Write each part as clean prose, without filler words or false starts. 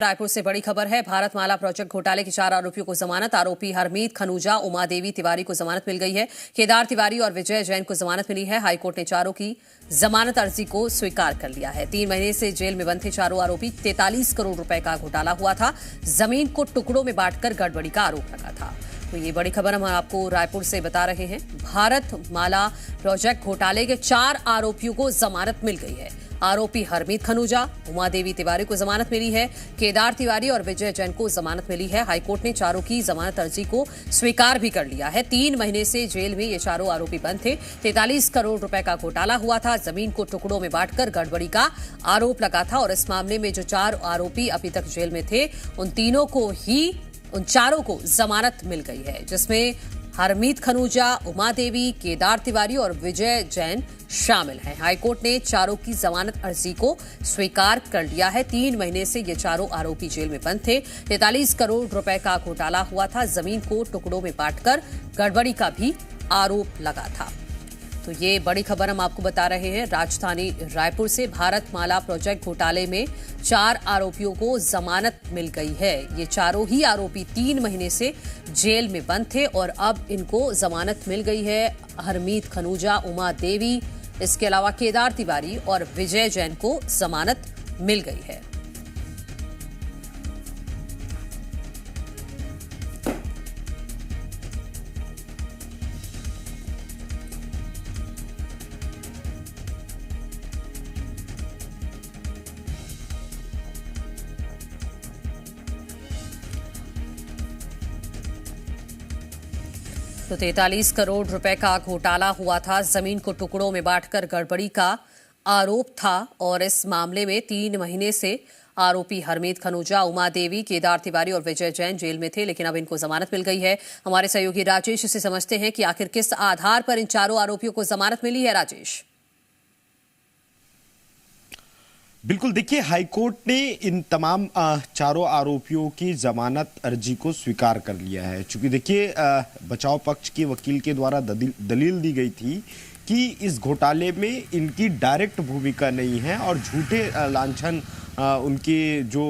रायपुर से बड़ी खबर है। भारतमाला प्रोजेक्ट घोटाले के 4 आरोपियों को जमानत। आरोपी हरमीत खनूजा, उमा देवी तिवारी को जमानत मिल गई है। केदार तिवारी और विजय जैन को जमानत मिली है। हाईकोर्ट ने चारों की जमानत अर्जी को स्वीकार कर लिया है। 3 महीने से जेल में बंद थे चारों आरोपी। 43 करोड़ रुपए का घोटाला हुआ था। जमीन को टुकड़ों में बांटकर गड़बड़ी का आरोप लगा था। तो ये बड़ी खबर हम आपको रायपुर से बता रहे हैं। भारतमाला प्रोजेक्ट घोटाले के 4 आरोपियों को जमानत मिल गई है। आरोपी हरमीत खनूजा, उमा देवी तिवारी को जमानत मिली है। केदार तिवारी और विजय जैन को जमानत मिली है। हाईकोर्ट ने चारों की जमानत अर्जी को स्वीकार भी कर लिया है। 3 महीने से जेल में ये चारों आरोपी बंद थे। 43 करोड़ रुपए का घोटाला हुआ था। जमीन को टुकड़ों में बांटकर गड़बड़ी का आरोप लगा था और इस मामले में जो 4 आरोपी अभी तक जेल में थे उन चारों को जमानत मिल गई है, जिसमें हरमीत खनूजा, उमा देवी, केदार तिवारी और विजय जैन शामिल हैं। हाईकोर्ट ने चारों की जमानत अर्जी को स्वीकार कर लिया है। 3 महीने से ये चारों आरोपी जेल में बंद थे। 43 करोड़ रुपए का घोटाला हुआ था। जमीन को टुकड़ों में बांटकर गड़बड़ी का भी आरोप लगा था। तो ये बड़ी खबर हम आपको बता रहे हैं राजधानी रायपुर से। भारतमाला प्रोजेक्ट घोटाले में 4 आरोपियों को जमानत मिल गई है। ये चारों ही आरोपी 3 महीने से जेल में बंद थे और अब इनको जमानत मिल गई है। हरमीत खनूजा, उमा देवी, इसके अलावा केदार तिवारी और विजय जैन को जमानत मिल गई है। तो 43 करोड़ रुपए का घोटाला हुआ था। जमीन को टुकड़ों में बांटकर गड़बड़ी का आरोप था और इस मामले में 3 महीने से आरोपी हरमीत खनूजा, उमा देवी, केदार तिवारी और विजय जैन जेल में थे, लेकिन अब इनको जमानत मिल गई है। हमारे सहयोगी राजेश से समझते हैं कि आखिर किस आधार पर इन चारों आरोपियों को जमानत मिली है। राजेश, बिल्कुल, देखिए, हाईकोर्ट ने इन तमाम चारों आरोपियों की जमानत अर्जी को स्वीकार कर लिया है। चूंकि देखिए, बचाव पक्ष के वकील के द्वारा दलील दी गई थी कि इस घोटाले में इनकी डायरेक्ट भूमिका नहीं है और झूठे लांछन उनके जो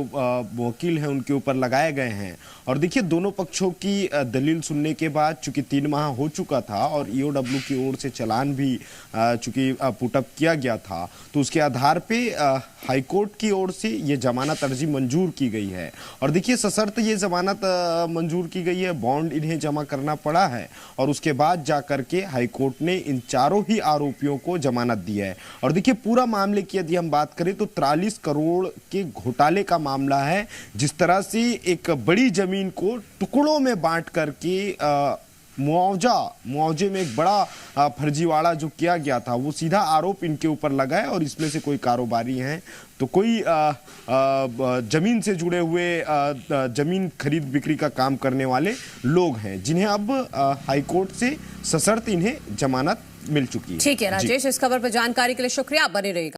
वकील हैं उनके ऊपर लगाए गए हैं। और देखिए, दोनों पक्षों की दलील सुनने के बाद चूंकि 3 माह हो चुका था और ईओडब्ल्यू की ओर से चालान भी चूंकि पुटअप किया गया था, तो उसके आधार पे हाईकोर्ट की ओर से ये जमानत अर्जी मंजूर की गई है। और देखिए, सशर्त ये जमानत मंजूर की गई है, बॉन्ड इन्हें जमा करना पड़ा है और उसके बाद जाकर के हाईकोर्ट ने इन चारों ही आरोपियों को जमानत दी है। और देखिए, पूरा मामले की यदि हम बात करें तो 43 करोड़ के घोटाले का मामला है। जिस तरह से एक बड़ी जमीन को टुकड़ों में बांट करके मुआवजे में एक बड़ा फर्जीवाड़ा जो किया गया था, वो सीधा आरोप इनके ऊपर लगा है। और इसमें से कोई कारोबारी हैं तो कोई जमीन से जुड़े हुए जमीन खरीद बिक्री का काम करने वाले लोग हैं, जिन्हें अब हाईकोर्ट से सशर्त इन्हें जमानत मिल चुकी है। ठीक है राजेश, इस खबर पर जानकारी के लिए शुक्रिया। आप बने रहिएगा।